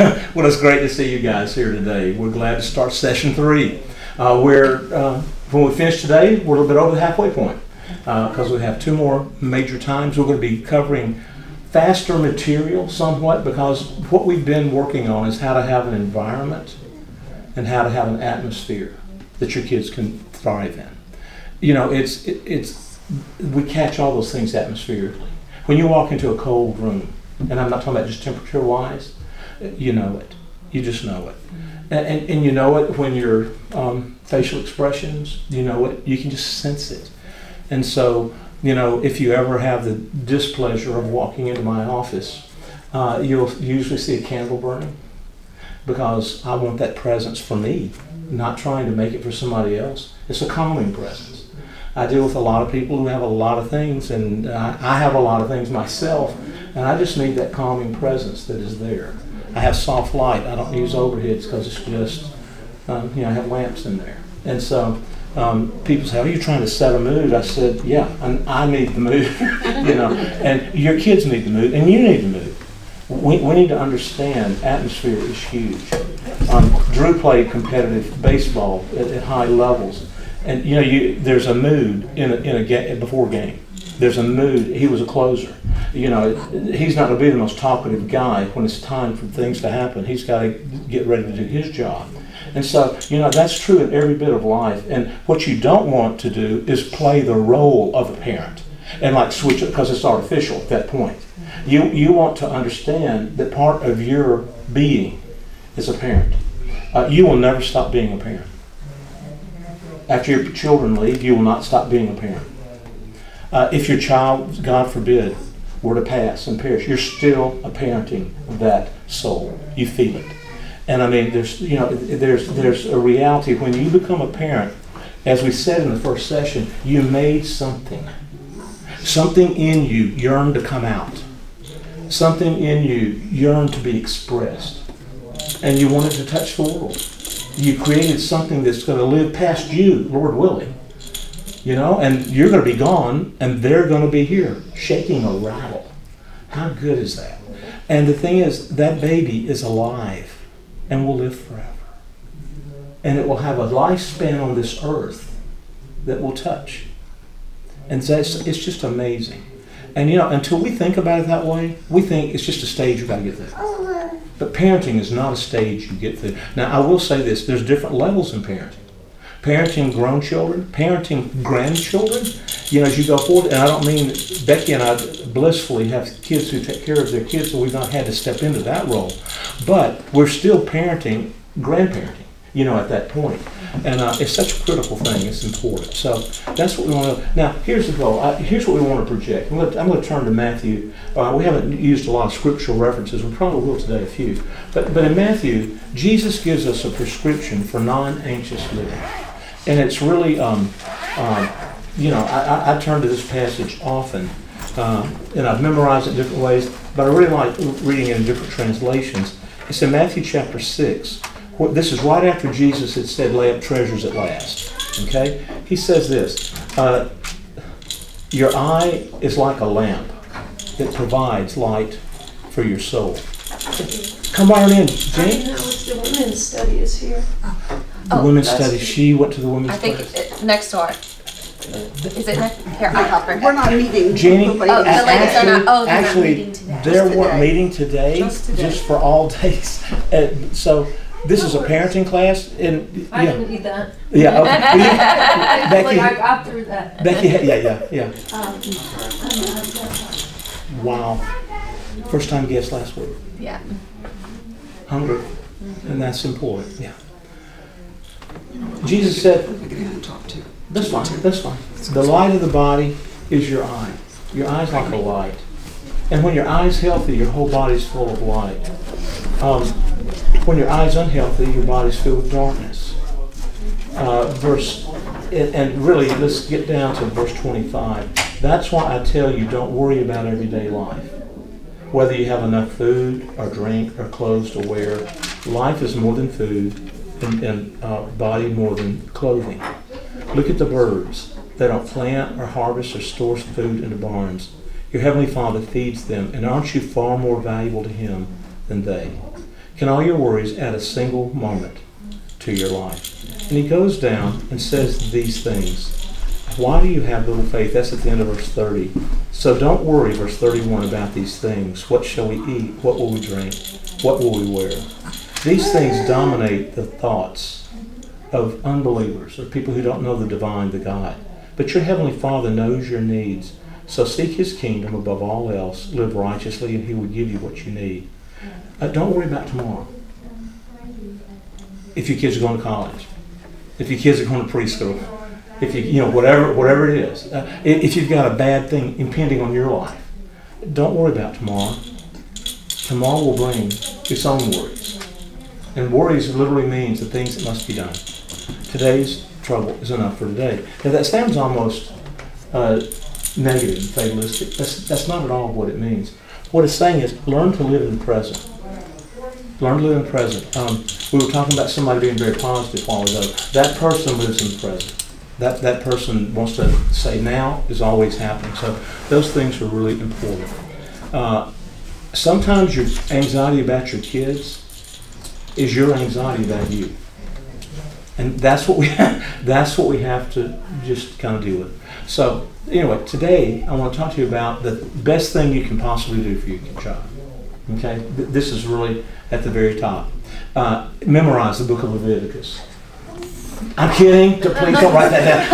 Well, it's great to see you guys here today. We're glad to start session 3. When we finish today, we're a little bit over the halfway point because we have 2 more major times. We're going to be covering faster material somewhat because what we've been working on is how to have an environment and how to have an atmosphere that your kids can thrive in. You know, we catch all those things atmospherically. When you walk into a cold room, and I'm not talking about just temperature-wise, you know it. You just know it. And you know it when your facial expressions, you know it. You can just sense it. And so, you know, if you ever have the displeasure of walking into my office, you'll usually see a candle burning because I want that presence for me, not trying to make it for somebody else. It's a calming presence. I deal with a lot of people who have a lot of things, and I have a lot of things myself, and I just need that calming presence that is there. I have soft light. I don't use overheads because it's just, you know, I have lamps in there. And so people say, "Are you trying to set a mood?" I said, "Yeah, and I need the mood," you know, and your kids need the mood, and you need the mood. We need to understand atmosphere is huge. Drew played competitive baseball at high levels, and you know, there's a mood in a game before a game. There's a mood. He was a closer. You know, he's not going to be the most talkative guy when it's time for things to happen. He's got to get ready to do his job. And so, you know, that's true in every bit of life. And what you don't want to do is play the role of a parent and like switch it because it's artificial at that point. You want to understand that part of your being is a parent. You will never stop being a parent. After your children leave, you will not stop being a parent. If your child, God forbid, were to pass and perish, you're still parenting that soul. You feel it. And I mean, there's a reality when you become a parent, as we said in the first session, you made something. Something in you yearned to come out. Something in you yearned to be expressed. And you wanted to touch the world. You created something that's going to live past you, Lord willing. You know, and you're going to be gone, and they're going to be here, shaking a rattle. How good is that? And the thing is, that baby is alive and will live forever. And it will have a lifespan on this earth that will touch. And so it's just amazing. And you know, until we think about it that way, we think it's just a stage you've got to get through. But parenting is not a stage you get through. Now, I will say this, there's different levels in parenting. Parenting grown children, parenting grandchildren, you know, as you go forward, and I don't mean, Becky and I blissfully have kids who take care of their kids, so we've not had to step into that role. But we're still parenting, grandparenting, you know, at that point. And it's such a critical thing, it's important. So that's what we want to, now here's the goal, here's what we want to project. I'm going to turn to Matthew. We haven't used a lot of scriptural references, we probably will today, a few. But in Matthew, Jesus gives us a prescription for non-anxious living. And it's really, you know, I turn to this passage often, and I've memorized it different ways, but I really like reading it in different translations. It's in Matthew chapter 6. This is right after Jesus had said, "Lay up treasures at last." Okay? He says this, "Your eye is like a lamp that provides light for your soul." Come on in, Jane. The women's study is here. The women's study. She went to the women's study. I think it's next door. Is it next? Here, I'll help her. We're not meeting. Jenny, the ladies are not. They're not meeting today. They weren't meeting today, just for all days. So this is a parenting class, and I didn't need that. Yeah, okay. Becky, I got through that. Becky, yeah. Wow. First time guest last week. Yeah. Hungry, and that's important. Yeah. Jesus said, "That's fine. That's fine. The light of the body is your eye. Your eye's like a light, and when your eye's healthy, your whole body's full of light. When your eye's unhealthy, your body's filled with darkness." And really, let's get down to verse 25. That's why I tell you, don't worry about everyday life. Whether you have enough food or drink or clothes to wear, life is more than food and body more than clothing. Look at the birds. They don't plant or harvest or store food in the barns. Your Heavenly Father feeds them, and aren't you far more valuable to Him than they? Can all your worries add a single moment to your life? And he goes down and says these things. Why do you have little faith? That's at the end of verse 30. So don't worry, verse 31, about these things. What shall we eat? What will we drink? What will we wear? These things dominate the thoughts of unbelievers, or people who don't know the divine, the God. But your heavenly Father knows your needs. So seek his kingdom above all else. Live righteously, and he will give you what you need. Don't worry about tomorrow. If your kids are going to college, if your kids are going to preschool, if whatever it is, if you've got a bad thing impending on your life, don't worry about tomorrow. Tomorrow will bring its own worries. And worries literally means the things that must be done. Today's trouble is enough for today. Now that sounds almost negative and fatalistic. That's not at all what it means. What it's saying is learn to live in the present. Learn to live in the present. We were talking about somebody being very positive a while ago. That person lives in the present. That person wants to say now is always happening. So those things are really important. Sometimes your anxiety about your kids is your anxiety about you. And that's what we have to just kind of deal with. So anyway, today I want to talk to you about the best thing you can possibly do for your child. Okay? This is really at the very top. Memorize the book of Leviticus. I'm kidding. Please don't write that down.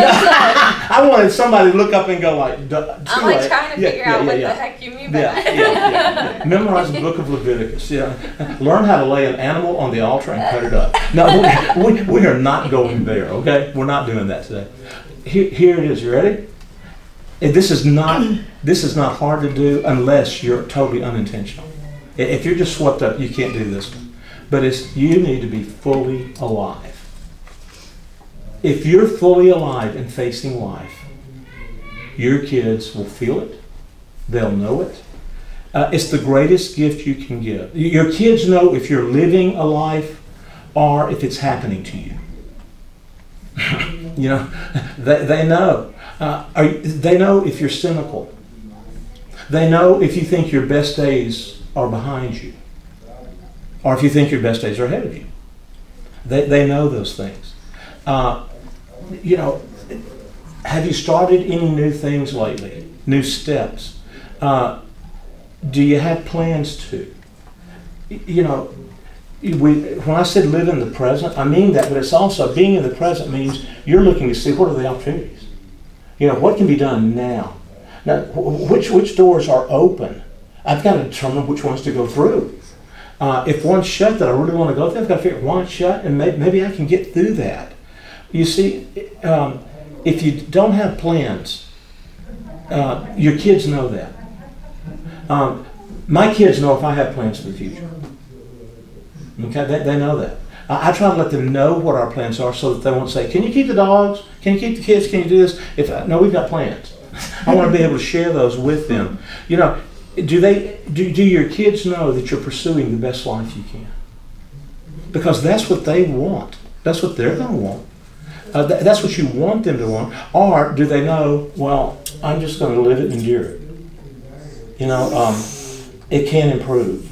I wanted somebody to look up and go like, I'm like trying to figure out what the heck you mean by that. Memorize the book of Leviticus. Learn how to lay an animal on the altar and cut it up. No, we are not going there, okay? We're not doing that today. Here it is. You ready? This is not hard to do unless you're totally unintentional. If you're just swept up, you can't do this one. But you need to be fully alive. If you're fully alive and facing life, your kids will feel it. They'll know it. It's the greatest gift you can give. Your kids know if you're living a life or if it's happening to you. They know. They know if you're cynical. They know if you think your best days are behind you, or if you think your best days are ahead of you. They know those things. Have you started any new things lately? New steps? Do you have plans to? When I said live in the present, I mean that, but it's also being in the present means you're looking to see what are the opportunities. What can be done now? Now, which doors are open? I've got to determine which ones to go through. If one's shut that I really want to go through, I've got to figure out why it's shut, and maybe I can get through that. You see, if you don't have plans, your kids know that. My kids know if I have plans for the future. Okay, they know that. I try to let them know what our plans are so that they won't say, can you keep the dogs? Can you keep the kids? Can you do this? No, we've got plans. I want to be able to share those with them. Do your kids know that you're pursuing the best life you can? Because that's what they want. That's what they're going to want. That's what you want them to want. Or do they know, well, I'm just going to live it and endure it. It can improve.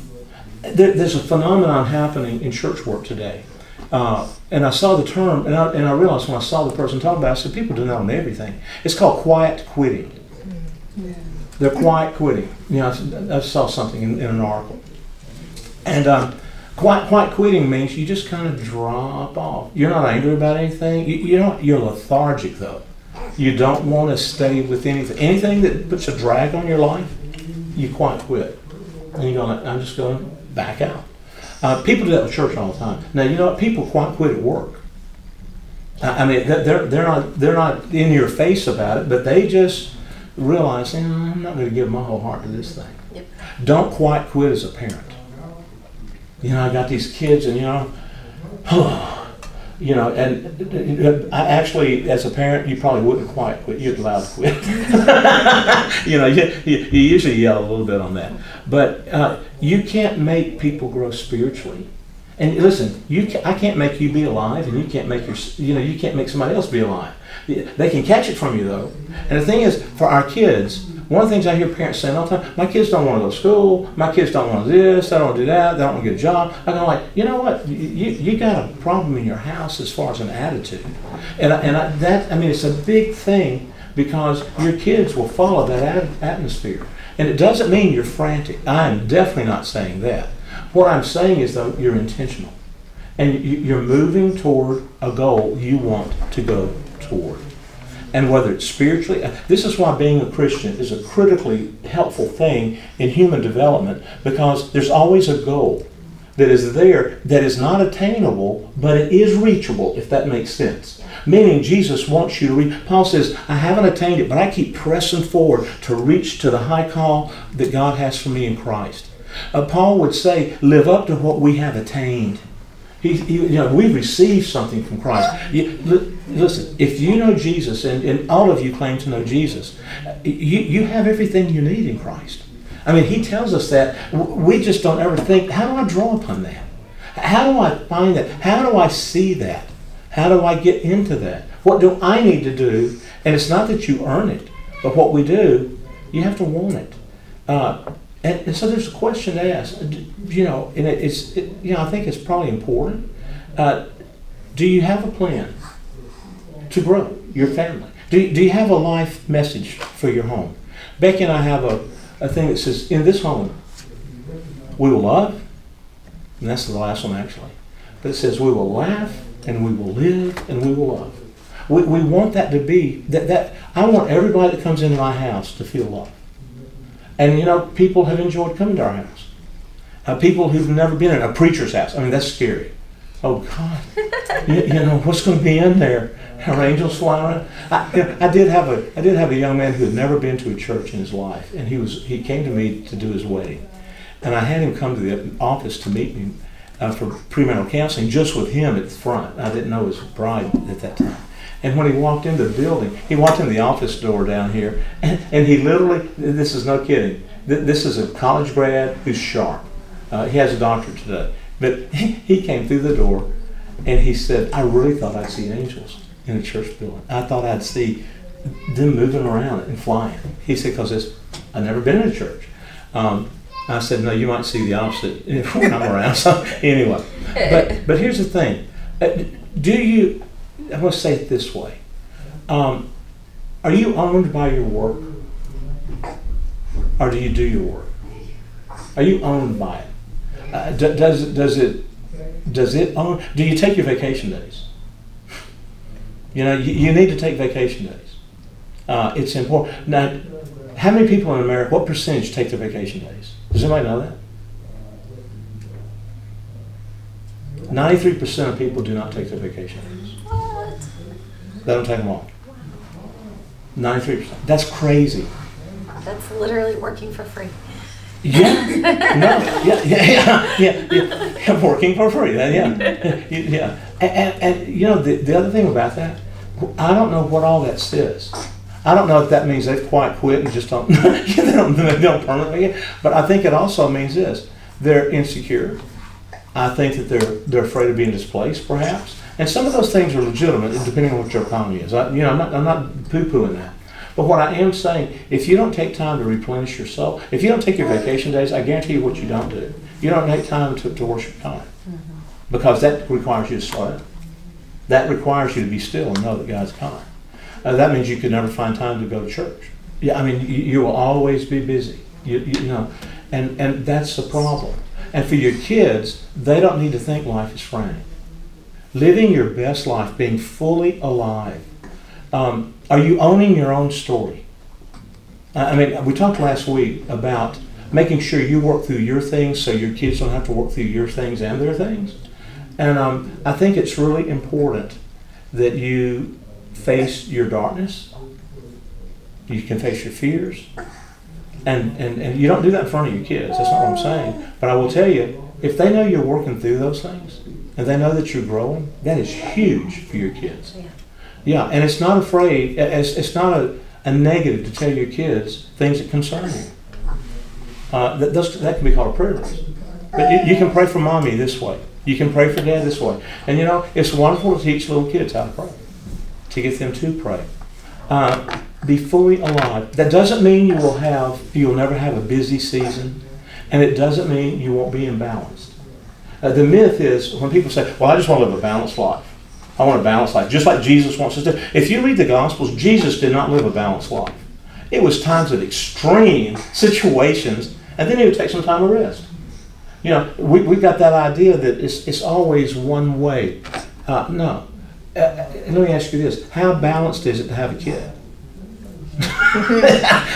There's a phenomenon happening in church work today. And I saw the term, and I realized when I saw the person talking about it, I said, people do that on everything. It's called quiet quitting. They're quiet quitting. I saw something in an article. And quiet quitting means you just kind of drop off. You're not angry about anything. You're lethargic, though. You don't want to stay with anything. Anything that puts a drag on your life, you quiet quit. And you're going, I'm just going to back out. People do that with church all the time. Now, you know what? People quiet quit at work. They're not in your face about it, but they just realize, I'm not going to give my whole heart to this thing. Yep. Don't quiet quit as a parent. I got these kids, and and I actually, as a parent, you probably wouldn't quiet quit. You'd loud quit. You usually yell a little bit on that. But you can't make people grow spiritually And listen, I can't make you be alive, and you can't make you can't make somebody else be alive. They can catch it from you though. And the thing is, for our kids, one of the things I hear parents saying all the time, my kids don't want to go to school, my kids don't want to do this, they don't want to do that, they don't want to get a job. I go like, you know what? You got a problem in your house as far as an attitude. And it's a big thing because your kids will follow that atmosphere. And it doesn't mean you're frantic. I'm definitely not saying that. What I'm saying is, though, you're intentional. And you're moving toward a goal you want to go toward. And whether it's spiritually, this is why being a Christian is a critically helpful thing in human development, because there's always a goal that is there that is not attainable, but it is reachable, if that makes sense. Meaning Jesus wants you to reach. Paul says, I haven't attained it, but I keep pressing forward to reach to the high call that God has for me in Christ. Paul would say, live up to what we have attained. We've received something from Christ. Listen, if you know Jesus, and all of you claim to know Jesus, you have everything you need in Christ. I mean, he tells us that. We just don't ever think, how do I draw upon that? How do I find that? How do I see that? How do I get into that? What do I need to do? And it's not that you earn it, but what we do, you have to want it. And so there's a question to ask, and I think it's probably important. Do you have a plan to grow your family? Do you have a life message for your home? Becky and I have a thing that says, in this home, we will love, and that's the last one actually, but it says we will laugh, and we will live, and we will love. We want that to be, that I want everybody that comes into my house to feel love. And people have enjoyed coming to our house. People who've never been in a preacher's house. I mean, that's scary. Oh God, what's going to be in there? Are angels flying around? I did have a young man who had never been to a church in his life, and he came to me to do his wedding, and I had him come to the office to meet me for premarital counseling, just with him at the front. I didn't know his bride at that time. And when he walked into the building, he walked in the office door down here, and he literally, this is no kidding, this is a college grad who's sharp. He has a doctorate today. But he came through the door, and he said, I really thought I'd see angels in a church building. I thought I'd see them moving around and flying. He said, because I've never been in a church. I said, no, you might see the opposite when I'm around. So anyway, but here's the thing. I'm going to say it this way. Are you owned by your work? Or do you do your work? Are you owned by it? Does it own? Do you take your vacation days? You need to take vacation days. It's important. Now, how many people in America, what percentage take their vacation days? Does anybody know that? 93% of people do not take their vacation days. What? They don't take them all. 93%. That's crazy. That's literally working for free. Yeah. No. Yeah. Working for free. Yeah. And the other thing about that, I don't know what all that says. I don't know if that means they've quite quit and just don't they don't permanently. But I think it also means this: they're insecure. I think that they're afraid of being displaced, perhaps. And some of those things are legitimate, depending on what your economy is. I'm not poo-pooing that. But what I am saying, if you don't take time to replenish your soul, if you don't take your vacation days, I guarantee you what you don't do. You don't take time to worship God. Mm-hmm. Because that requires you to slow down. That requires you to be still and know that God's God. That means you could never find time to go to church. Yeah, I mean, you will always be busy. And that's the problem. And for your kids, they don't need to think life is frantic. Living your best life, being fully alive. Are you owning your own story? We talked last week about making sure you work through your things so your kids don't have to work through your things and their things. And I think it's really important that you face your darkness. You can face your fears. And you don't do that in front of your kids. That's not what I'm saying. But I will tell you, if they know you're working through those things and they know that you're growing, that is huge for your kids. Yeah, and it's not afraid. It's not a negative to tell your kids things that concern you. That can be called a privilege. But you can pray for mommy this way. You can pray for dad this way. And you know, it's wonderful to teach little kids how to pray, to get them to pray. Be fully alive. That doesn't mean you'll never have a busy season, and it doesn't mean you won't be imbalanced. The myth is when people say, well, I just want to live a balanced life. I want a balanced life, just like Jesus wants us to. If you read the Gospels, Jesus did not live a balanced life. It was times of extreme situations, and then he would take some time to rest. You know, we've got that idea that it's always one way. No. Let me ask you this. How balanced is it to have a kid?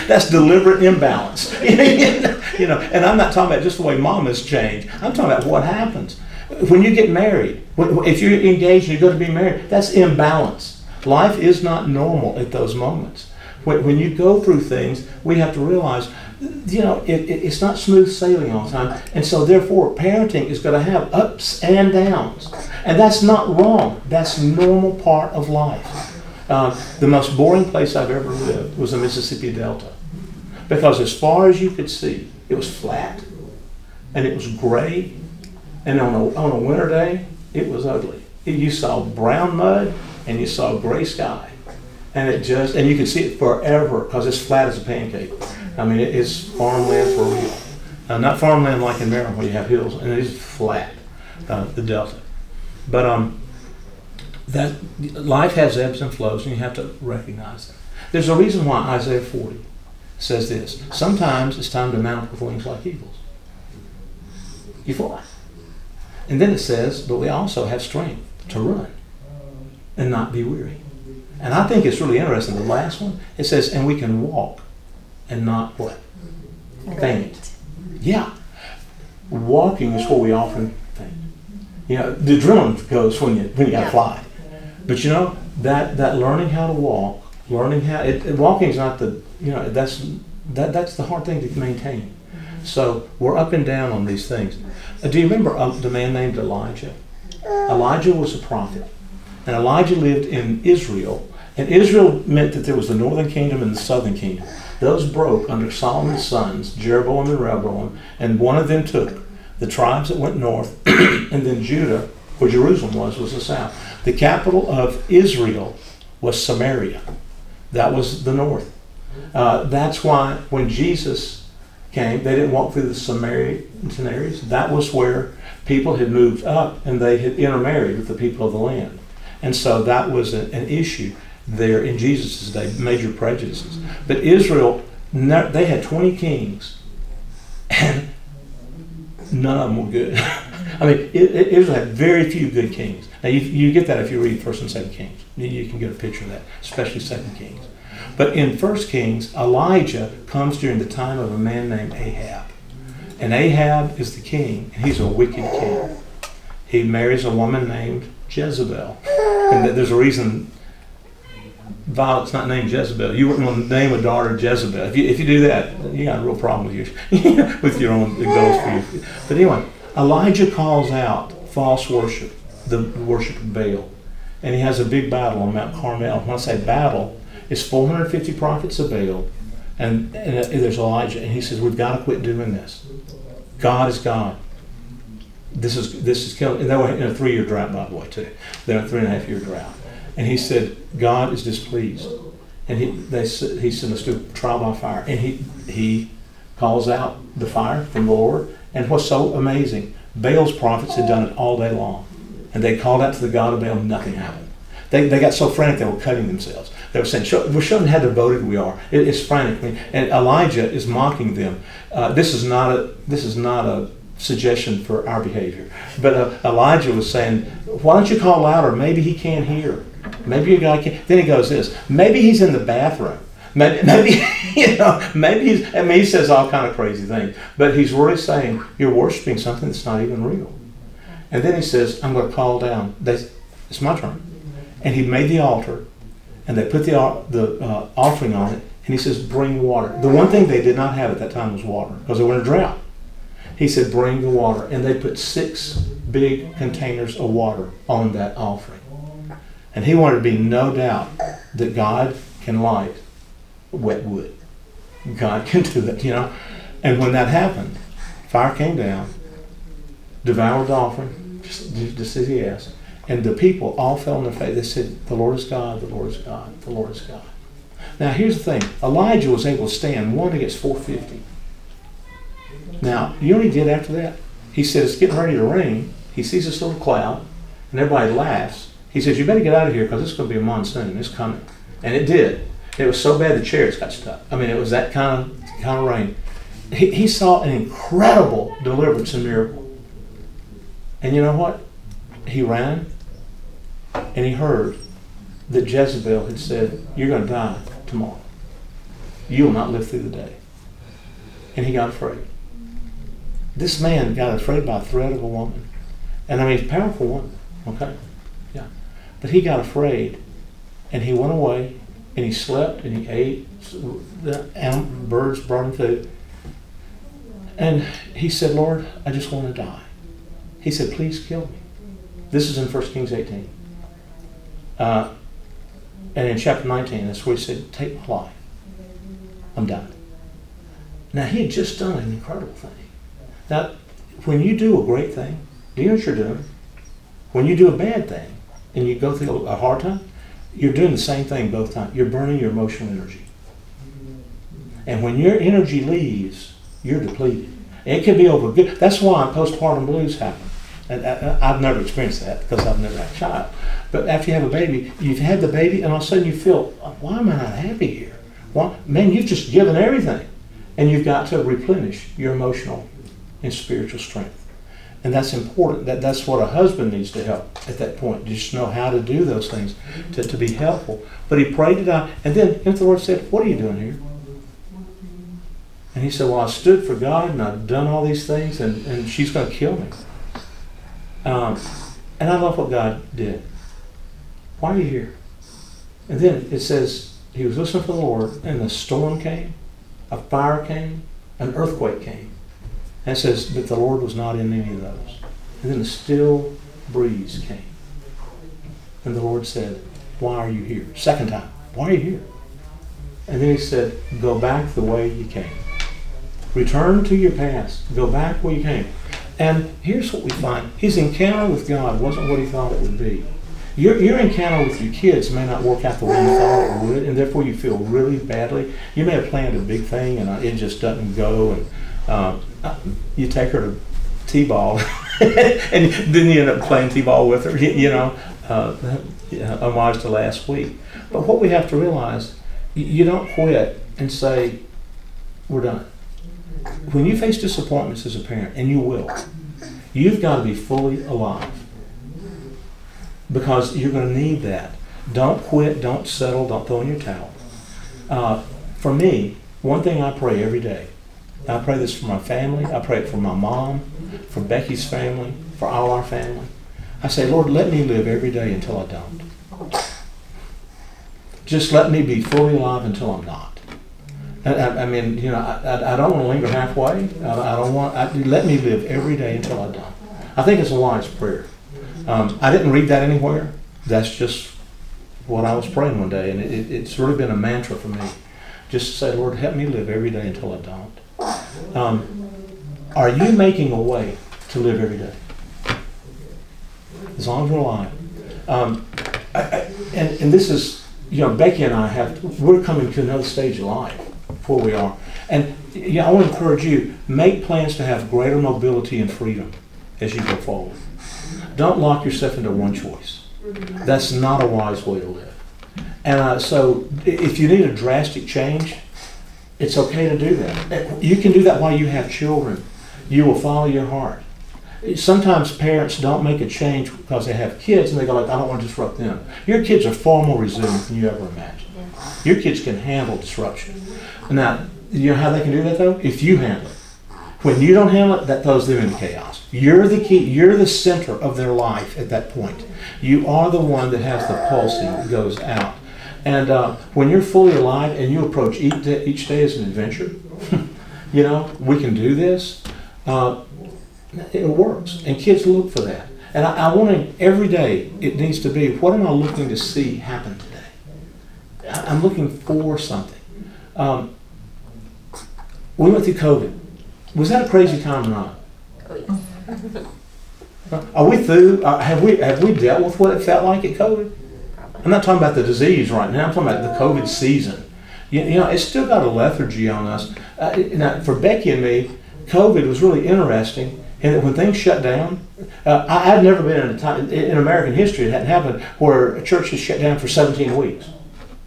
That's deliberate imbalance. You know, and I'm not talking about just the way mamas change. I'm talking about what happens. When you get married, if you're engaged and you're going to be married, that's imbalance. Life is not normal at those moments. When you go through things, we have to realize, you know, it's not smooth sailing all the time. And so therefore, parenting is going to have ups and downs. And that's not wrong. That's a normal part of life. The most boring place I've ever lived was the Mississippi Delta. Because as far as you could see, it was flat. And it was gray. And on a winter day, it was ugly. You saw brown mud and you saw gray sky. And you can see it forever because it's flat as a pancake. I mean, it is farmland for real. Not farmland like in Maryland where you have hills, and it is flat, the Delta. But that life has ebbs and flows, and you have to recognize them. There's a reason why Isaiah 40 says this. Sometimes it's time to mount with wings like eagles. You fly. And then it says, but we also have strength to run and not be weary. And I think it's really interesting. The last one, it says, and we can walk and not what? Faint. Yeah. Walking is what we often faint. You know, the adrenaline goes when you got to fly. But you know, that learning how to walk, walking is not the, you know, that's the hard thing to maintain. So we're up and down on these things. Do you remember the man named Elijah? Elijah was a prophet. And Elijah lived in Israel. And Israel meant that there was the northern kingdom and the southern kingdom. Those broke under Solomon's sons, Jeroboam and Rehoboam, and one of them took the tribes that went north, and then Judah, where Jerusalem was the south. The capital of Israel was Samaria. That was the north. That's why when Jesus came, they didn't walk through the Samaritan areas. That was where people had moved up and they had intermarried with the people of the land. And so that was an issue there in Jesus' day, major prejudices. But Israel, they had 20 kings, and none of them were good. I mean, Israel had very few good kings. Now, you get that if you read 1st and 2nd Kings. You can get a picture of that, especially 2nd Kings. But in 1st Kings, Elijah comes during the time of a man named Ahab. And Ahab is the king, and he's a wicked king. He marries a woman named Jezebel. And there's a reason Violet's not named Jezebel. You wouldn't want to name a daughter Jezebel. If you do that, you got a real problem with your own goals for you. But anyway, Elijah calls out false worship, the worship of Baal. And he has a big battle on Mount Carmel. When I say battle, it's 450 prophets of Baal, and there's Elijah. And he says, we've got to quit doing this. God is God. This is killing. And they were in a 3-year drought, by the way, too. They're in a 3.5-year drought. And he said, God is displeased. And he said, let's do trial by fire. And he calls out the fire from the Lord. And what's so amazing, Baal's prophets had done it all day long. And they called out to the God of Baal, nothing happened. They got so frantic they were cutting themselves. They were saying, we're showing how devoted we are. It's frantic. And Elijah is mocking them. This is not a suggestion for our behavior. But Elijah was saying, why don't you call louder? Maybe he can't hear. Maybe your guy can't. Then he goes this. Maybe he's in the bathroom. Maybe he says all kind of crazy things. But he's really saying, you're worshiping something that's not even real. And then he says, I'm going to call down. It's my turn. And he made the altar, and they put the offering on it, and he says, bring water. The one thing they did not have at that time was water, because they were in a drought. He said, bring the water. And they put 6 big containers of water on that offering. And he wanted to be no doubt that God can light wet wood. God can do that, you know. And when that happened, fire came down, devoured the offering, just as he asked. And the people all fell on their face. They said, the Lord is God, the Lord is God, the Lord is God. Now here's the thing. Elijah was able to stand 1 against 450. Now, you know what he did after that? He said, it's getting ready to rain. He sees this little cloud, and everybody laughs. He says, you better get out of here because it's going to be a monsoon. It's coming. And it did. It was so bad the chariots got stuck. I mean, it was that kind of rain. He saw an incredible deliverance and miracle. And you know what? He ran, and he heard that Jezebel had said, you're going to die tomorrow. You will not live through the day. And he got afraid. This man got afraid by a threat of a woman. And I mean, it's a powerful woman, okay? Yeah. But he got afraid, and he went away, and he slept, and he ate. The birds brought him food. And he said, Lord, I just want to die. He said, please kill me. This is in 1 Kings 18. And in chapter 19, that's where he said, take my life. I'm done. Now, he had just done an incredible thing. Now, when you do a great thing, do you know what you're doing? When you do a bad thing and you go through a hard time, you're doing the same thing both times. You're burning your emotional energy. And when your energy leaves, you're depleted. And it could be over good. That's why postpartum blues happen. And I've never experienced that because I've never had a child. But after you have a baby, you've had the baby, and all of a sudden you feel, why am I not happy here? Why? Man, you've just given everything. And you've got to replenish your emotional and spiritual strength. And that's important. That's what a husband needs to help at that point. Just know how to do those things to be helpful. But he prayed it out. And then the Lord said, what are you doing here? And he said, well, I stood for God, and I've done all these things, and she's going to kill me. And I love what God did. Why are you here? And then it says, he was listening for the Lord, and the storm came, a fire came, an earthquake came. And it says, but the Lord was not in any of those. And then a still breeze came. And the Lord said, why are you here? Second time, why are you here? And then he said, go back the way you came. Return to your past. Go back where you came. And here's what we find. His encounter with God wasn't what he thought it would be. Your encounter with your kids may not work out the way you thought it would, and therefore you feel really badly. You may have planned a big thing, and it just doesn't go, and you take her to T-ball, and then you end up playing T-ball with her, homage to last week. But what we have to realize, you don't quit and say, we're done. When you face disappointments as a parent, and you will, you've got to be fully alive. Because you're going to need that. Don't quit, don't settle, don't throw in your towel. For me, one thing I pray every day, I pray this for my family, I pray it for my mom, for Becky's family, for all our family. I say, Lord, let me live every day until I don't. Just let me be fully alive until I'm not. I mean, I don't want to linger halfway. Let me live every day until I don't. I think it's a wise prayer. I didn't read that anywhere. That's just what I was praying one day, and it's really been a mantra for me. Just to say, Lord, help me live every day until I don't. Are you making a way to live every day? As long as we're alive. And this is, Becky and I we're coming to another stage of life before we are. And I want to encourage you, make plans to have greater mobility and freedom as you go forward. Don't lock yourself into one choice. That's not a wise way to live. And so if you need a drastic change, it's okay to do that. You can do that while you have children. You will follow your heart. Sometimes parents don't make a change because they have kids and they go like, I don't want to disrupt them. Your kids are far more resilient than you ever imagined. Your kids can handle disruption. Now, you know how they can do that though? If you handle it. When you don't handle it, that throws them into chaos. You're the key. You're the center of their life at that point. You are the one that has the pulsing that goes out. And when you're fully alive and you approach each day as an adventure, we can do this. It works. And kids look for that. And I want to, every day, it needs to be, what am I looking to see happen today? I'm looking for something. We went through COVID. Was that a crazy time or not? Oh, yes. Are we through? Have we dealt with what it felt like at COVID? I'm not talking about the disease right now. I'm talking about the COVID season. You know, it's still got a lethargy on us. Now, for Becky and me, COVID was really interesting. And when things shut down, I'd never been in a time in American history it hadn't happened where a church was shut down for 17 weeks.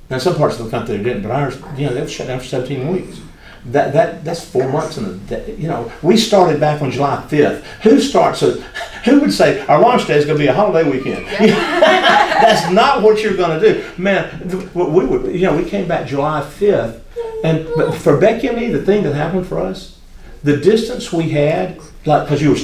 Now, some parts of the country they didn't, but ours, you know, they were shut down for 17 weeks. That's 4 months in a day. You know, we started back on July 5th. Who would say our launch day is going to be a holiday weekend? That's not what you're going to do, man. We came back July 5th, but for Becky and me, the thing that happened for us, the distance we had, like because you were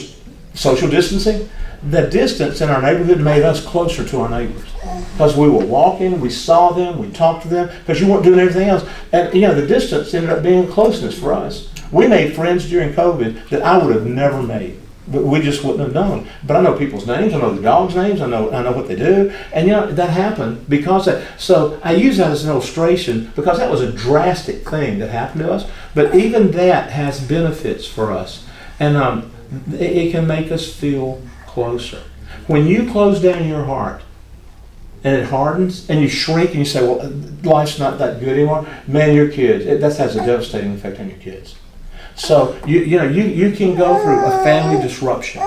social distancing, the distance in our neighborhood made us closer to our neighbors. Because we were walking, we saw them, we talked to them, because you weren't doing everything else. And, you know, the distance ended up being closeness for us. We made friends during COVID that I would have never made. We just wouldn't have known. But I know people's names, I know the dogs' names, I know what they do. And, you know, that happened because of that. So I use that as an illustration because that was a drastic thing that happened to us. But even that has benefits for us. And it can make us feel closer. When you close down your heart, and it hardens, and you shrink, and you say, well, life's not that good anymore. Man, your kids, that has a devastating effect on your kids. So, you can go through a family disruption.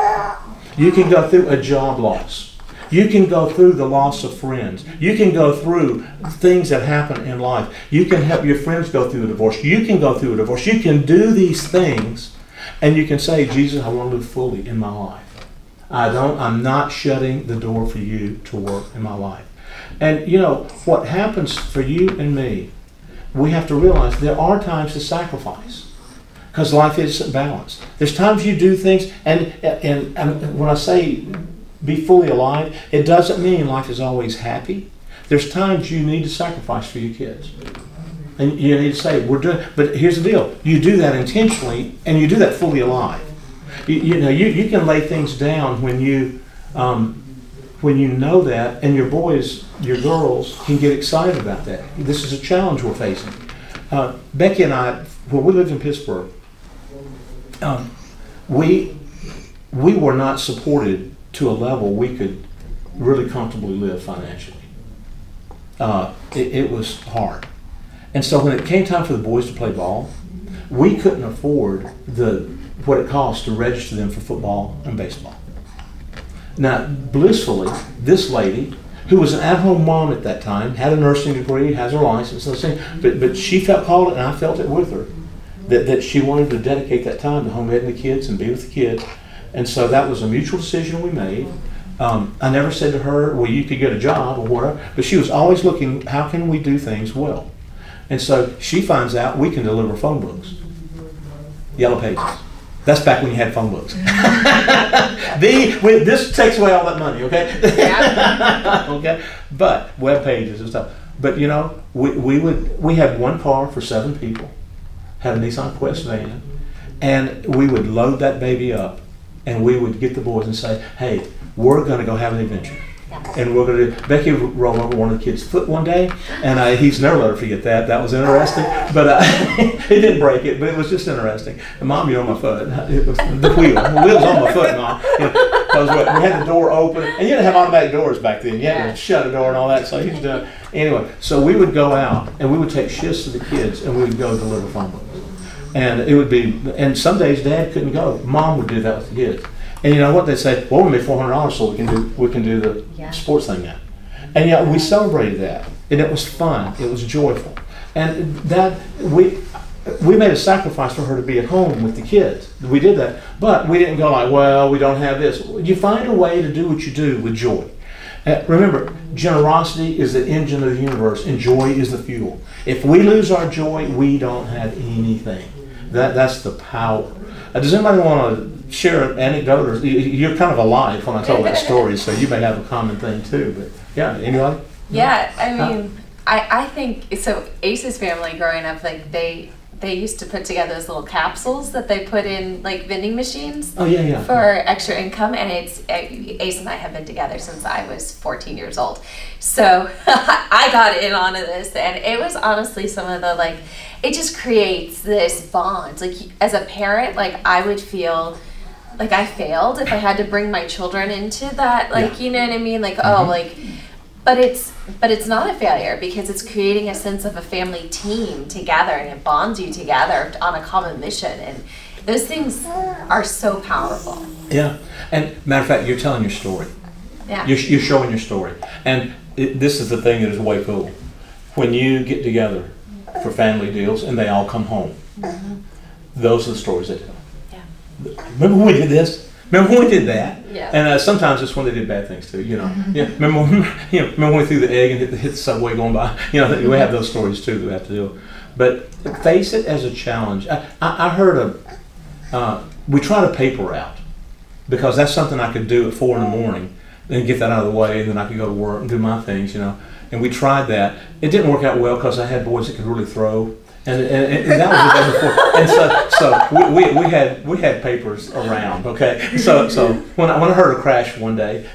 You can go through a job loss. You can go through the loss of friends. You can go through things that happen in life. You can help your friends go through a divorce. You can go through a divorce. You can do these things, and you can say, Jesus, I want to live fully in my life. I'm not shutting the door for you to work in my life. And you know, what happens for you and me, we have to realize there are times to sacrifice because life isn't balanced. There's times you do things, and when I say be fully alive, it doesn't mean life is always happy. There's times you need to sacrifice for your kids. And you need to say, we're doing, but here's the deal. You do that intentionally, and you do that fully alive. You can lay things down when you know that, and your boys, your girls can get excited about that. This is a challenge we're facing. Becky and I, when we lived in Pittsburgh, we were not supported to a level we could really comfortably live financially. It was hard. And so when it came time for the boys to play ball, we couldn't afford what it cost to register them for football and baseball. Now, blissfully, this lady, who was an at-home mom at that time, had a nursing degree, has her license, but she felt called, and I felt it with her, that she wanted to dedicate that time to home editing the kids and be with the kids. And so that was a mutual decision we made. I never said to her, well, you could get a job or whatever, but she was always looking, how can we do things well? And so she finds out we can deliver phone books, yellow pages. That's back when you had phone books. This takes away all that money, okay? Yeah. Okay, but web pages and stuff. But you know, we had one car for 7 people, had a Nissan Quest van, and we would load that baby up, and we would get the boys and say, "Hey, we're going to go have an adventure." And we're going to. Becky rolled over one of the kids' foot one day, and he's never let her forget that. That was interesting, but it didn't break it, but it was just interesting. And Mom, you're on my foot. The wheel's on my foot, Mom. Because we had the door open, and you didn't have automatic doors back then. You had to shut a door and all that. So he's done. Anyway, so we would go out and we would take shifts of the kids, and we would go deliver phone books. And it would be. And some days Dad couldn't go. Mom would do that with the kids. And you know what, they say, well, we made $400 so we can do the sports thing now. And yeah, we celebrated that, and it was fun, it was joyful. And that we made a sacrifice for her to be at home with the kids. We did that, but we didn't go like, well, we don't have this. You find a way to do what you do with joy. Remember, generosity is the engine of the universe, and joy is the fuel. If we lose our joy, we don't have anything. That's the power. Does anybody want to share an anecdote? Or you're kind of alive when I tell that story, so you may have a common thing too. But yeah, anybody? Yeah, I mean, I think so. Ace's family growing up, like they used to put together those little capsules that they put in like vending machines. Oh yeah. For extra income, and Ace and I have been together since I was 14 years old. So I got in on this, and it was honestly some of the it just creates this bond. Like as a parent, like I would feel like I failed if I had to bring my children into that, like, you know what I mean? Like, but it's not a failure because it's creating a sense of a family team together, and it bonds you together on a common mission. And those things are so powerful. Yeah. And matter of fact, you're telling your story. Yeah. You're showing your story. And this is the thing that is way cool. When you get together for family deals and they all come home, those are the stories they tell. Yeah. Remember when we did this? Remember when we did that? Yeah. And sometimes it's when they did bad things too, you know. Yeah. Remember when we threw the egg and hit the subway going by? You know, we have those stories too that we have to do. But face it as a challenge. I heard we tried a paper route because that's something I could do at 4 in the morning and get that out of the way, and then I could go to work and do my things, you know. And we tried that. It didn't work out well because I had boys that could really throw. And that was the day before. And so we had papers around, okay? So when I heard a crash one day,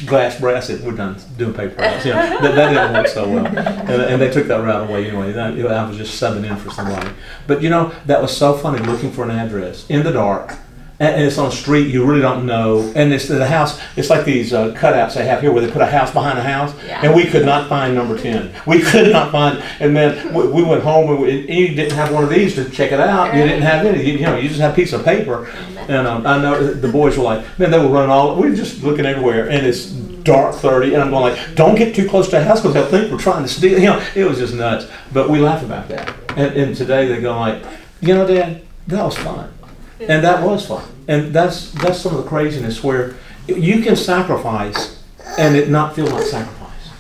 glass break, I said, we're done doing paper routes. You know, that didn't work so well. And they took that route away anyway. I was just subbing in for somebody. But you know, that was so funny, looking for an address in the dark. And it's on a street you really don't know, and it's the house. It's like these cutouts they have here, where they put a house behind a house, and we could not find number 10. We could not find. And then we went home, and you didn't have one of these to check it out. You didn't have any. You know, you just had a piece of paper. And I know the boys were like, man, they were running all. We were just looking everywhere, and it's dark 30, and I'm going like, don't get too close to the house because they'll think we're trying to steal. You know, it was just nuts. But we laugh about that. And today they go like, you know, Dad, that was fun. And that was fun. And that's some of the craziness where you can sacrifice and it not feel like sacrifice.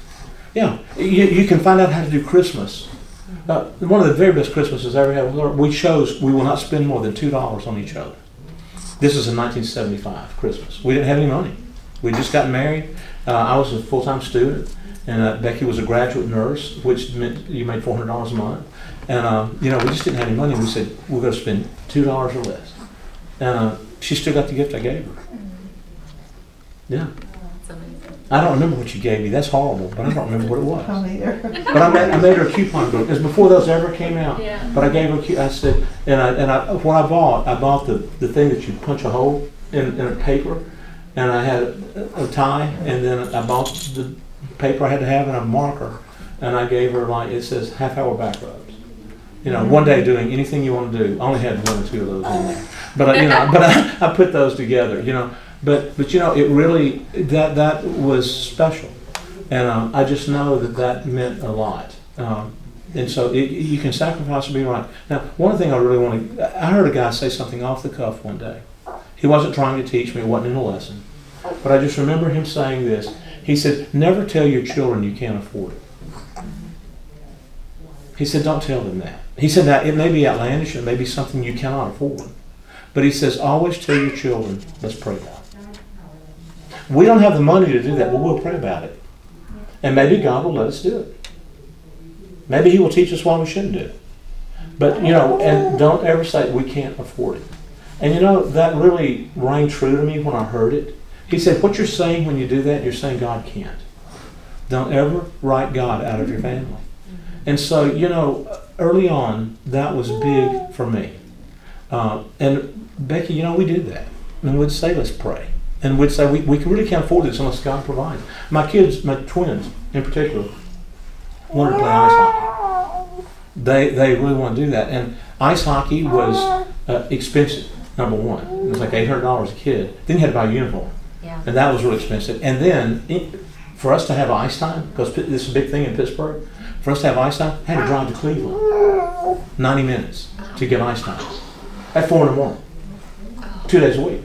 Yeah, you can find out how to do Christmas. One of the very best Christmases I ever had, we chose we will not spend more than $2 on each other. This is a 1975 Christmas. We didn't have any money. We just got married. I was a full-time student, and Becky was a graduate nurse, which meant you made $400 a month. And you know, we just didn't have any money. We said we're going to spend $2 or less. And she still got the gift I gave her. Yeah. That's amazing. I don't remember what you gave me. That's horrible, but I don't remember what it was. But I made her a coupon book. It was before those ever came out. Yeah. But I gave her I said, what I bought the thing that you punch a hole in a paper, and I had a tie, and then I bought the paper I had to have and a marker, and I gave her, like, it says half-hour back rubs. You know, one day doing anything you want to do. I only had 1 or 2 of those in there, but I put those together. You know, but you know, it really that was special, and I just know that meant a lot. And so you can sacrifice to be right. Now, one thing I really want to, I heard a guy say something off the cuff one day. He wasn't trying to teach me, it wasn't in a lesson, but I just remember him saying this. He said, "Never tell your children you can't afford it." He said, "Don't tell them that." He said, "Now, it may be outlandish, it may be something you cannot afford. But," he says, "always tell your children, let's pray about it." We don't have the money to do that, but we'll pray about it. And maybe God will let us do it. Maybe He will teach us why we shouldn't do it. But, you know, and don't ever say we can't afford it. And, you know, that really rang true to me when I heard it. He said, what you're saying when you do that, you're saying God can't. Don't ever write God out of your family. And so, you know, early on, that was big for me. And Becky, you know, we did that. And we'd say, let's pray. And we'd say, we really can't afford this unless God provides. My kids, my twins in particular, wanted to play ice hockey. They really want to do that. And ice hockey was expensive, number one. It was like $800 a kid. Then you had to buy a uniform. Yeah. And that was really expensive. And then for us to have ice time, because this is a big thing in Pittsburgh, for us to have ice time, I had to drive to Cleveland 90 minutes to get ice time at 4 in the morning, 2 days a week.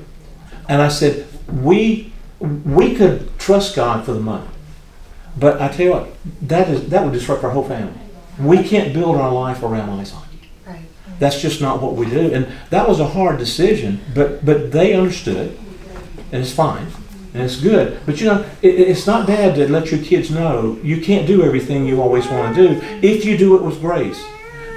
And I said, we could trust God for the money, but I tell you what, that would disrupt our whole family. We can't build our life around ice hockey. Right. That's just not what we do. And that was a hard decision, but they understood, and it's fine. And it's good. But you know, it's not bad to let your kids know you can't do everything you always want to do if you do it with grace.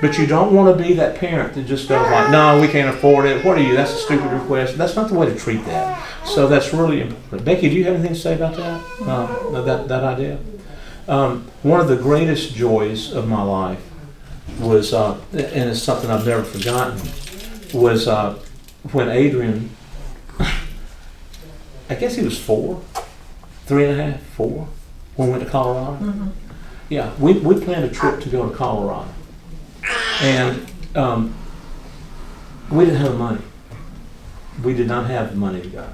But you don't want to be that parent that just goes like, no, we can't afford it. What are you? That's a stupid request. That's not the way to treat that. So that's really important. Becky, do you have anything to say about that? That idea? One of the greatest joys of my life was, and it's something I've never forgotten, was when Adrian I guess he was 4, 3.5, 4, when we went to Colorado. Mm-hmm. Yeah, we planned a trip to go to Colorado. And we didn't have the money. We did not have the money to go.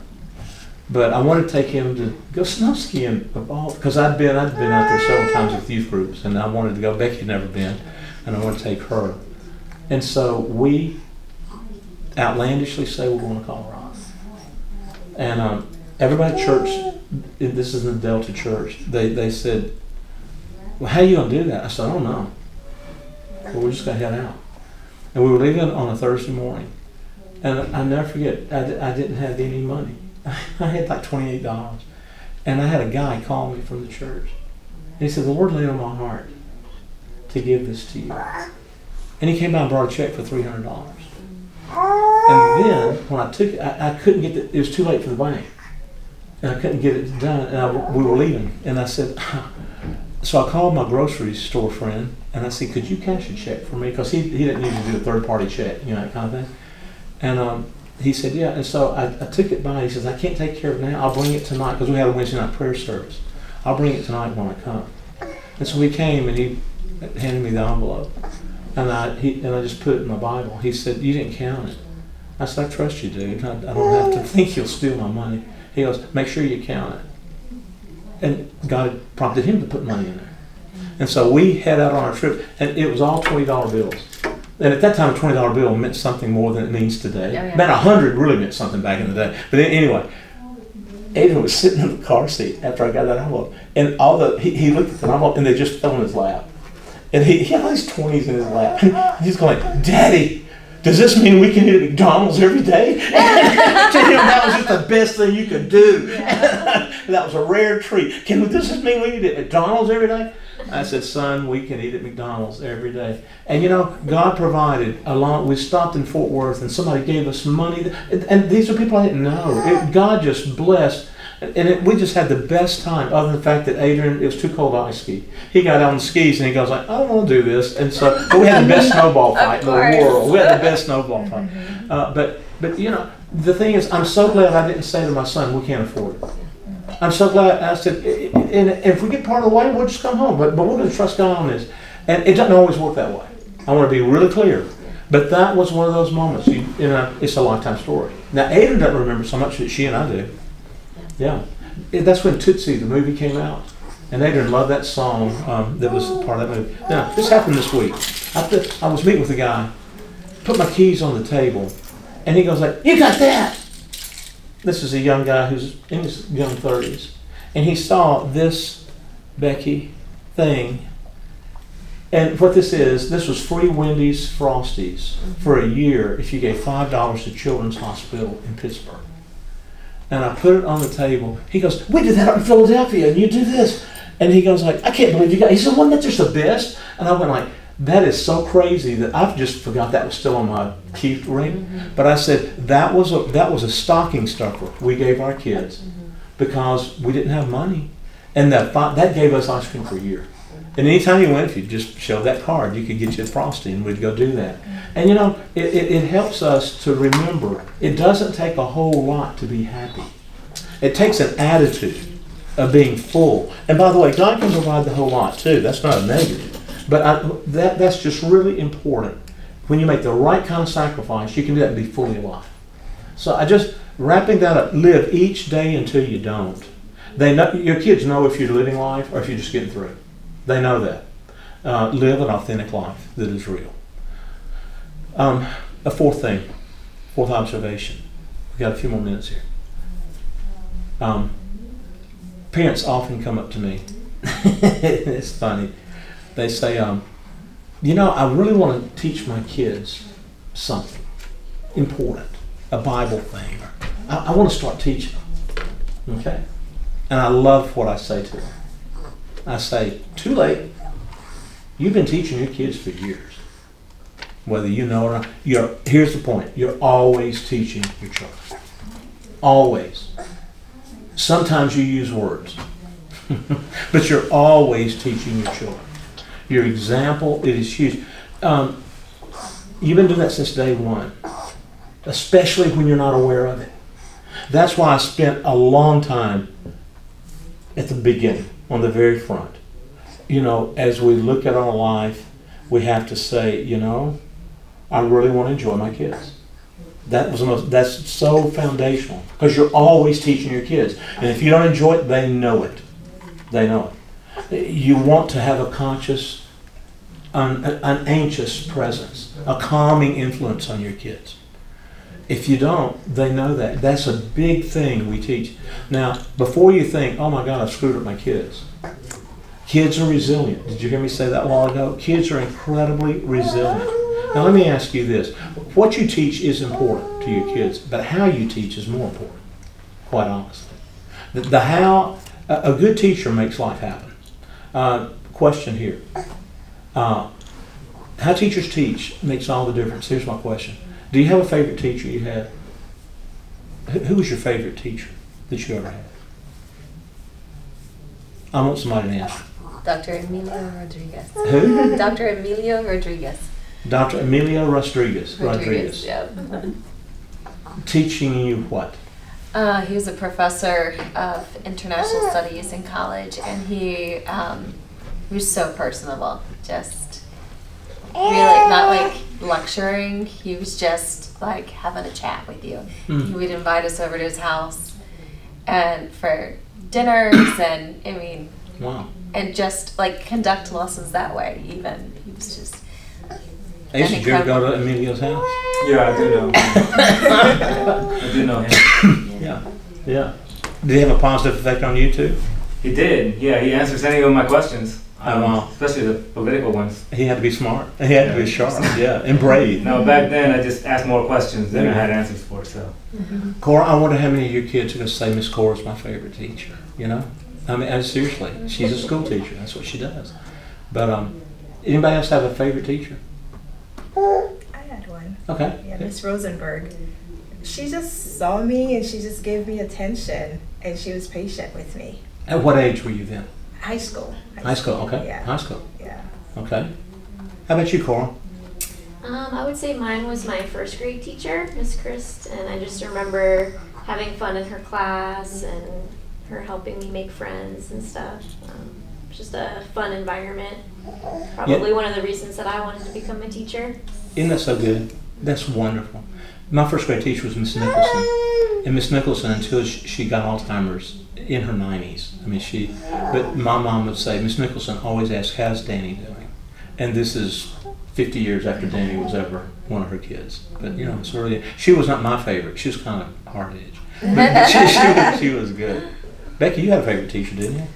But I wanted to take him to go snow skiing, because I'd been out there several times with youth groups, and I wanted to go. Becky had never been, and I wanted to take her. And so we outlandishly say we're going to Colorado. And everybody at church, this is the Delta Church, they said, well, how are you going to do that? I said, I don't know. Well, we're just going to head out. And we were leaving on a Thursday morning. And I'll never forget, I didn't have any money. I had like $28. And I had a guy call me from the church. And he said, the Lord laid on my heart to give this to you. And he came by and brought a check for $300. And then, when I took it, I couldn't get it. It was too late for the bank. And I couldn't get it done. And we were leaving. And I said, so I called my grocery store friend. And I said, could you cash a check for me? Because he didn't usually do a third-party check, that kind of thing. And he said, yeah. And so I took it by. He says, I can't take care of it now. I'll bring it tonight, because we had a Wednesday night prayer service. I'll bring it tonight when I come. And so he came, and he handed me the envelope. And I just put it in my Bible. He said, you didn't count it. I said, I trust you, dude. I don't have to think you'll steal my money. He goes, make sure you count it. And God had prompted him to put money in there. And so we head out on our trip, and it was all $20 bills. And at that time, a $20 bill meant something more than it means today. Oh, yeah. About 100 really meant something back in the day. But anyway, Aiden was sitting in the car seat after I got that envelope, and he looked at the envelope, and they just fell in his lap. And he had all these 20s in his lap. And he's going, Daddy, does this mean we can eat at McDonald's every day? To him, that was just the best thing you could do. That was a rare treat. Does this mean we eat at McDonald's every day? I said, son, we can eat at McDonald's every day. And God provided we stopped in Fort Worth, and somebody gave us money. And these are people I didn't know. God just blessed. And we just had the best time, other than the fact that Adrian, it was too cold to ice ski. He got on the skis and he goes like, I don't want to do this. And so we had the best snowball fight in the world. We had the best snowball fight. But the thing is, I'm so glad I didn't say to my son, we can't afford it. I'm so glad I said, and if we get part of the way, we'll just come home. But we're going to trust God on this. And it doesn't always work that way. I want to be really clear. But that was one of those moments. It's a lifetime story. Now, Aiden doesn't remember so much that she and I do. Yeah. That's when Tootsie, the movie, came out. And Adrian loved that song that was part of that movie. Now, this happened this week. I was meeting with a guy, put my keys on the table, and he goes like, you got that! This is a young guy who's in his young 30s. And he saw this, Becky, thing. And what this was free Wendy's Frosties for a year if you gave $5 to Children's Hospital in Pittsburgh. And I put it on the table. He goes, we did that up in Philadelphia, and you do this. And he goes like, I can't believe you got. He said, wasn't that just the best? And I went like, that is so crazy that I've just forgot that was still on my key ring. Mm-hmm. But I said that was a stocking stuffer we gave our kids because we didn't have money, and that gave us ice cream for a year. And anytime you went, if you just showed that card, you could get you a Frosty, and we'd go do that. And it helps us to remember it doesn't take a whole lot to be happy. It takes an attitude of being full. And by the way, God can provide the whole lot too. That's not a negative. But that's just really important. When you make the right kind of sacrifice, you can do that and be fully alive. So wrapping that up, live each day until you don't. Your kids know if you're living life or if you're just getting through. They know that. Live an authentic life that is real. A fourth observation. We've got a few more minutes here. Parents often come up to me. It's funny. They say, I really want to teach my kids something important, a Bible thing. I want to start teaching them. Okay? And I love what I say to them. I say, too late. You've been teaching your kids for years. Whether you know or not. Here's the point. You're always teaching your children. Always. Sometimes you use words. But you're always teaching your children. Your example, it is huge. You've been doing that since day one. Especially when you're not aware of it. That's why I spent a long time at the beginning, on the very front. You know, as we look at our life, we have to say, you know, I really want to enjoy my kids. That's so foundational, because you're always teaching your kids. And if you don't enjoy it, they know it. They know it. You want to have a conscious, an anxious presence, a calming influence on your kids. If you don't, they know that. That's a big thing we teach. Now, before you think, oh my God, I screwed up my kids. Kids are resilient. Did you hear me say that a while ago? Kids are incredibly resilient. Now let me ask you this. What you teach is important to your kids, but how you teach is more important, quite honestly. The how, a good teacher makes life happen. Question here. How teachers teach makes all the difference. Here's my question. Do you have a favorite teacher you had? Who was your favorite teacher that you ever had? I want somebody to answer. Dr. Emilio Rodriguez. Who? Dr. Emilio Rodriguez. Dr. Emilio Rodriguez. Yeah. Teaching you what? He was a professor of international studies in college, and he was so personable. Just really not like lecturing. He was just like having a chat with you. He would invite us over to his house and for dinners, and I mean, wow. And just like conduct lessons that way. Even he was just. Did you ever go to Emilio's house? Yeah, I do know. I do know him. Yeah. Did he have a positive effect on you too? He did. Yeah, he answers any of my questions. Wow. Especially the political ones. He had to be smart. He had to be sharp. Yeah, and brave. No, back then I just asked more questions than I had answers for. So. Cora, I wonder how many of your kids are going to say Miss Cora's my favorite teacher. You know, I mean, seriously, she's a school teacher. That's what she does. But anybody else have a favorite teacher? I had one. Okay. Yeah, Miss Rosenberg. She just saw me and she just gave me attention, and she was patient with me. At what age were you then? High school. High school, okay. Yeah. High school. Yeah. Okay. How about you, Cora? I would say mine was my first grade teacher, Miss Christ, and I just remember having fun in her class and her helping me make friends and stuff. Just a fun environment. Probably one of the reasons that I wanted to become a teacher. Isn't that so good? That's wonderful. My first grade teacher was Miss Nicholson. And Miss Nicholson, until she got Alzheimer's in her 90s, I mean, but my mom would say, Miss Nicholson always asked, how's Danny doing? And this is 50 years after Danny was ever one of her kids. But, you know, it's really, she was not my favorite. She was kind of hard-edged. But she was good. Becky, you had a favorite teacher, didn't you?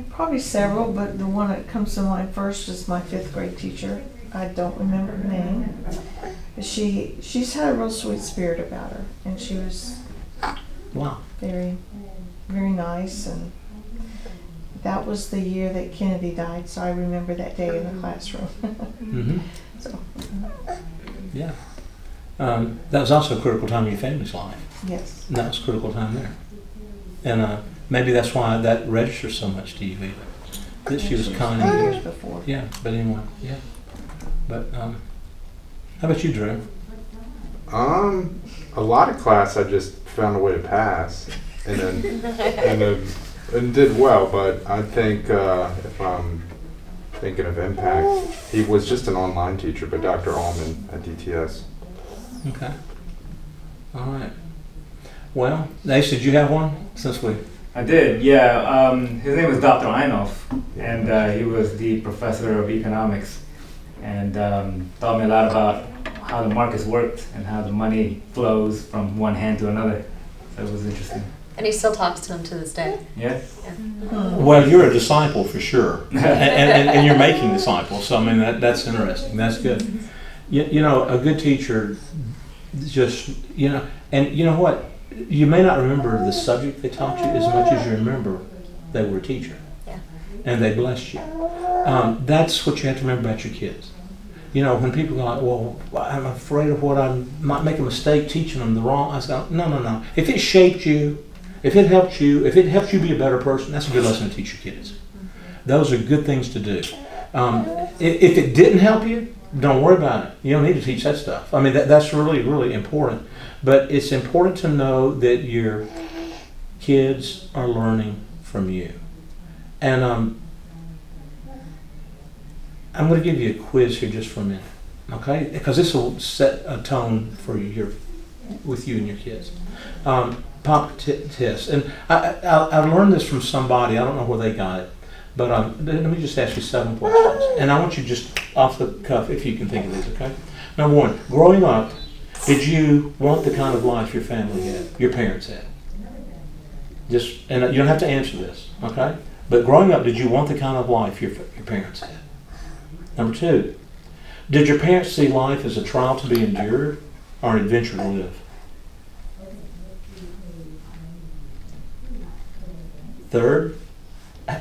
Probably several, but the one that comes to mind first is my 5th grade teacher. I don't remember her name. But she's had a real sweet spirit about her, and she was very, very nice. And that was the year that Kennedy died, so I remember that day in the classroom. So, yeah. That was also a critical time in your family's life. yes. And that was a critical time there. And maybe that's why that registers so much to you even. That she was kind of years before. Yeah, but anyway, yeah. But how about you, Drew? A lot of class I just found a way to pass, and did well. But I think if I'm thinking of impact, he was just an online teacher, but Dr. Allman at DTS. Okay. All right. Well, Ace, did you have one? I did, yeah. His name was Dr. Einoff, and he was the professor of economics, and taught me a lot about how the markets worked and how the money flows from one hand to another. So it was interesting. And he still talks to him to this day. Yeah? Well, you're a disciple for sure, and you're making disciples. So I mean, that's interesting. That's good. You know, a good teacher, just and you know what? You may not remember the subject they taught you as much as you remember they were a teacher. Yeah. And they blessed you. That's what you have to remember about your kids. You know, when people go like, well, I'm afraid of what I might make a mistake teaching them the wrong, I say, no. If it shaped you, if it helped you be a better person, that's a good lesson to teach your kids. Those are good things to do. If it didn't help you, don't worry about it. You don't need to teach that stuff. I mean, that's really, really important. But it's important to know that your kids are learning from you. And I'm going to give you a quiz here just for a minute, okay? Because this will set a tone for with you and your kids. Pop test. And I learned this from somebody. I don't know where they got it. But let me just ask you 7 questions. And I want you just off the cuff, if you can think of these, okay? Number 1, growing up, did you want the kind of life your family had, your parents had? And you don't have to answer this, okay? But growing up, did you want the kind of life your parents had? Number 2, did your parents see life as a trial to be endured or an adventure to live? Third,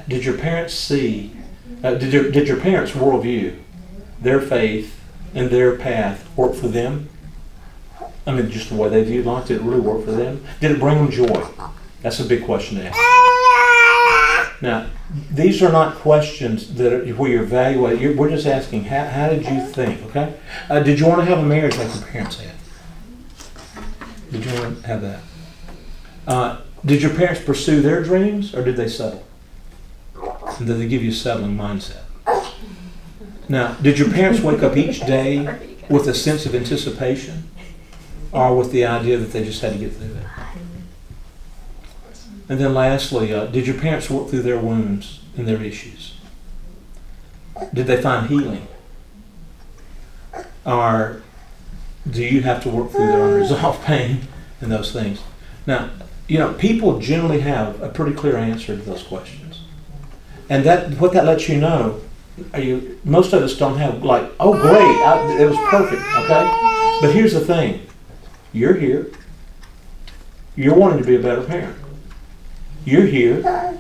did your parents did your parents' worldview, their faith, and their path work for them? I mean, just the way they viewed life, did it really work for them? Did it bring them joy? That's a big question to ask. Now, these are not questions where you're evaluating. We're just asking, how did you think, okay? Did you want to have a marriage like your parents had? Did you want to have that? Did your parents pursue their dreams, or did they settle? And did they give you a settling mindset? Now, did your parents wake up each day with a sense of anticipation, or with the idea that they just had to get through it? And then lastly, did your parents work through their wounds and their issues? Did they find healing? Or do you have to work through their unresolved pain and those things? Now, people generally have a pretty clear answer to those questions. And what that lets you know, most of us don't have oh great, it was perfect, okay? But here's the thing, you're here, you're wanting to be a better parent. You're here,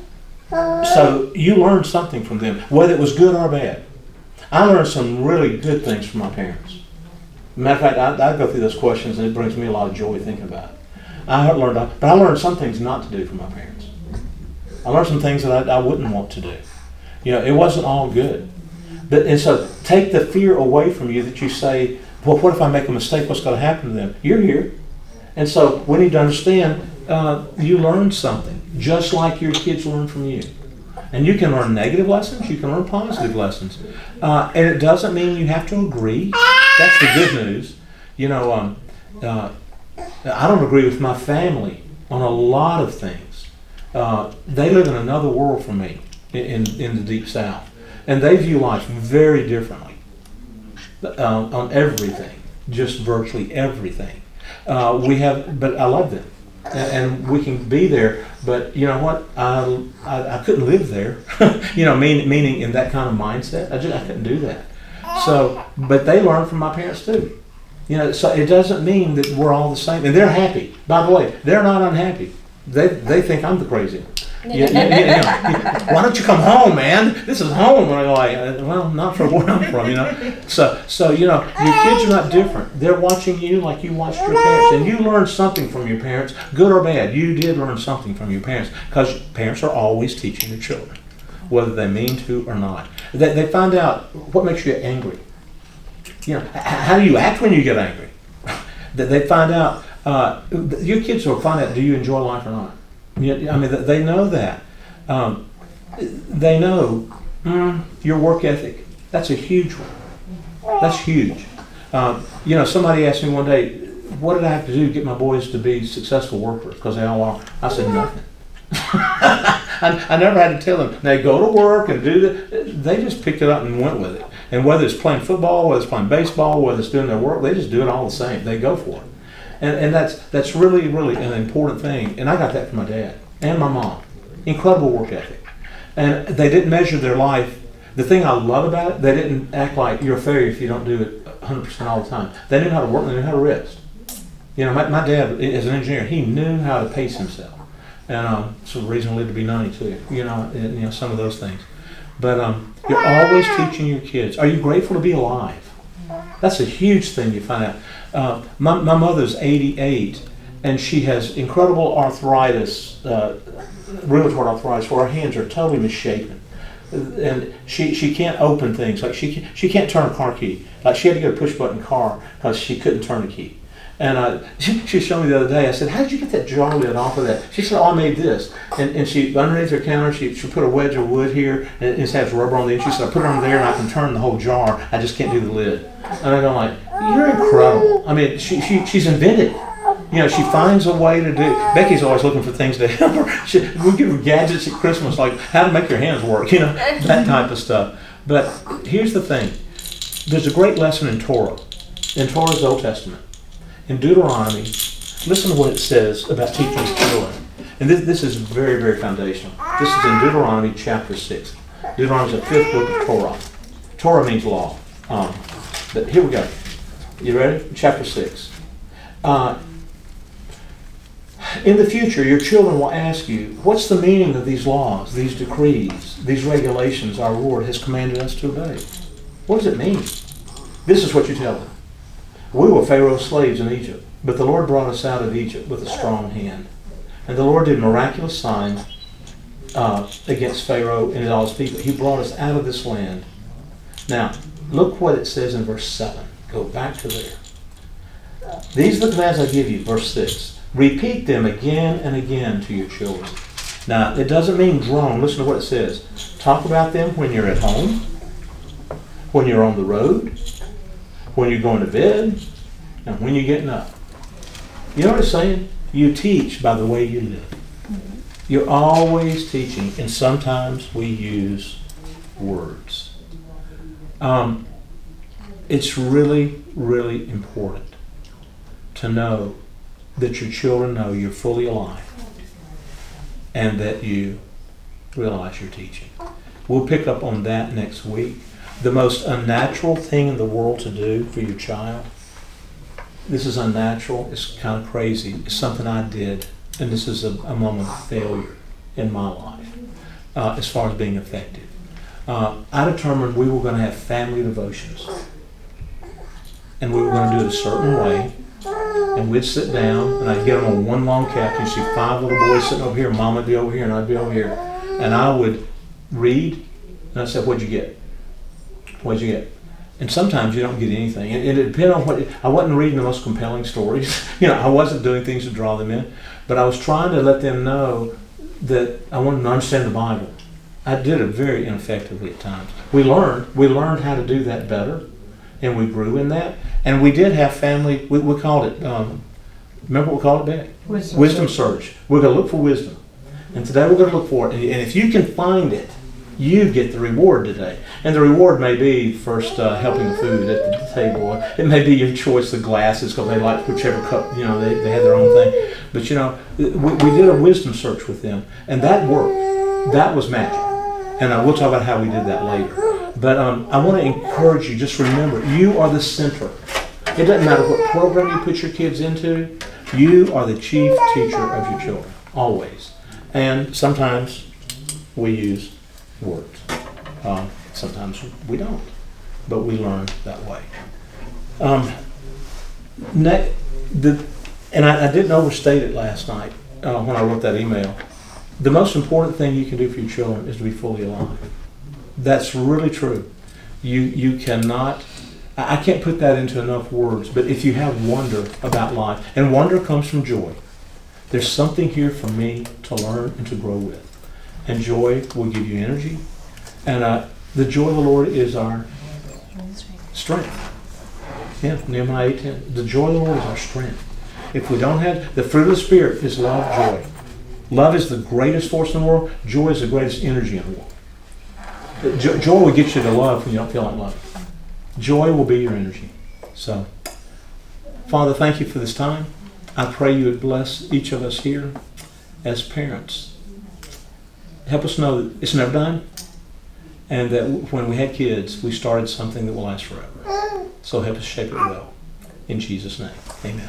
so you learned something from them, whether it was good or bad. I learned some really good things from my parents. Matter of fact, I go through those questions and it brings me a lot of joy thinking about it. But I learned some things not to do from my parents. I learned some things that I wouldn't want to do. It wasn't all good. And so take the fear away from you that you say, well, what if I make a mistake? What's going to happen to them? You're here. And so we need to understand you learned something, just like your kids learn from you. And you can learn negative lessons, you can learn positive lessons. And it doesn't mean you have to agree. That's the good news. I don't agree with my family on a lot of things. They live in another world from me in the Deep South. And they view life very differently on everything, just virtually everything. But I love them. And we can be there, but you know what? I couldn't live there. Meaning in that kind of mindset, I couldn't do that. So, but they learn from my parents too. So it doesn't mean that we're all the same. And they're happy. By the way, they're not unhappy. They think I'm the crazy one. Why don't you come home, man? This is home. And I go, well, not from where I'm from, So your kids are not different. They're watching you like you watched your parents. And you learned something from your parents, good or bad. You did learn something from your parents, because parents are always teaching their children, whether they mean to or not. They find out what makes you angry. How do you act when you get angry? They find out, your kids will find out, do you enjoy life or not? They know that. They know your work ethic. That's a huge one. That's huge. Somebody asked me one day, what did I have to do to get my boys to be successful workers? Because they all are. I said nothing. I never had to tell them. They go to work and do that. They just picked it up and went with it. And whether it's playing football, whether it's playing baseball, whether it's doing their work, they just do it all the same. They go for it. And that's really, really an important thing. And I got that from my dad and my mom. Incredible work ethic. And they didn't measure their life. The thing I love about it, they didn't act like you're a failure if you don't do it 100% all the time. They knew how to work and they knew how to rest. My dad, as an engineer, he knew how to pace himself. And it's a reason I lived to be 92, some of those things. But you're always teaching your kids. Are you grateful to be alive? That's a huge thing you find out. My mother's 88, and she has incredible arthritis, rheumatoid arthritis, where her hands are totally misshapen. And she can't open things. Like she can't turn a car key. Like she had to get a push button car because she couldn't turn the key. And she showed me the other day. I said, "How did you get that jar lid off of that?" She said, "Oh, I made this." And she, underneath her counter, she put a wedge of wood here, and it has rubber on the end. She said, "I put it on there, and I can turn the whole jar. I just can't do the lid." And I go like, "You're incredible." I mean, she's invented. You know, she finds a way to do. Becky's always looking for things to help her. We give her gadgets at Christmas, like how to make your hands work, you know, that type of stuff. But here's the thing. There's a great lesson in Torah. In Torah's Old Testament. In Deuteronomy, listen to what it says about teaching children. And this is very, very foundational. This is in Deuteronomy chapter 6. Deuteronomy is the 5th book of Torah. Torah means law. But here we go. You ready? Chapter 6. In the future, your children will ask you, what's the meaning of these laws, these decrees, these regulations our Lord has commanded us to obey? What does it mean? This is what you tell them. We were Pharaoh's slaves in Egypt, but the Lord brought us out of Egypt with a strong hand. And the Lord did miraculous signs against Pharaoh and all his people. He brought us out of this land. Now, look what it says in verse 7. Go back to there. These are the commands I give you, verse 6. Repeat them again and again to your children. Now, it doesn't mean drone. Listen to what it says. Talk about them when you're at home, when you're on the road, when you're going to bed, and when you're getting up. You know what it's saying? You teach by the way you live. You're always teaching, and sometimes we use words. It's really, really important to know that your children know you're fully alive and that you realize you're teaching. We'll pick up on that next week. The most unnatural thing in the world to do for your child, this is unnatural, it's kind of crazy, it's something I did, and this is a moment of failure in my life as far as being effective. I determined we were going to have family devotions, and we were going to do it a certain way. And we'd sit down, and I'd get them on one long couch. You'd see 5 little boys sitting over here, Mom would be over here, and I'd be over here. And I would read, and I'd say, "What'd you get? What'd you get?" And sometimes you don't get anything. And it depended on what, I wasn't reading the most compelling stories. You know, I wasn't doing things to draw them in. But I was trying to let them know that I wanted them to understand the Bible. I did it very ineffectively at times. We learned how to do that better. And we grew in that. And we did have family, we called it, remember what we called it, Beck? Wisdom search. We're going to look for wisdom. And today we're going to look for it. And if you can find it, you get the reward today. And the reward may be first helping the food at the table. It may be your choice of glasses because they like whichever cup, you know, they had their own thing. But you know, we did a wisdom search with them. And that worked. That was magic. And we'll talk about how we did that later. But I want to encourage you, just remember, you are the center. It doesn't matter what program you put your kids into, you are the chief teacher of your children, always. And sometimes we use words. Sometimes we don't, but we learn that way. And I didn't overstate it last night when I wrote that email. The most important thing you can do for your children is to be fully alive. That's really true. You cannot, I can't put that into enough words, but if you have wonder about life, and wonder comes from joy. There's something here for me to learn and to grow with. And joy will give you energy. And the joy of the Lord is our strength. Yeah, Nehemiah 8:10. The joy of the Lord is our strength. If we don't have, the fruit of the Spirit is love, joy. Love is the greatest force in the world. Joy is the greatest energy in the world. Joy will get you to love when you don't feel like love. Joy will be your energy. So, Father, thank you for this time. I pray you would bless each of us here as parents. Help us know that it's never done, and that when we had kids, we started something that will last forever. So help us shape it well. In Jesus' name, amen.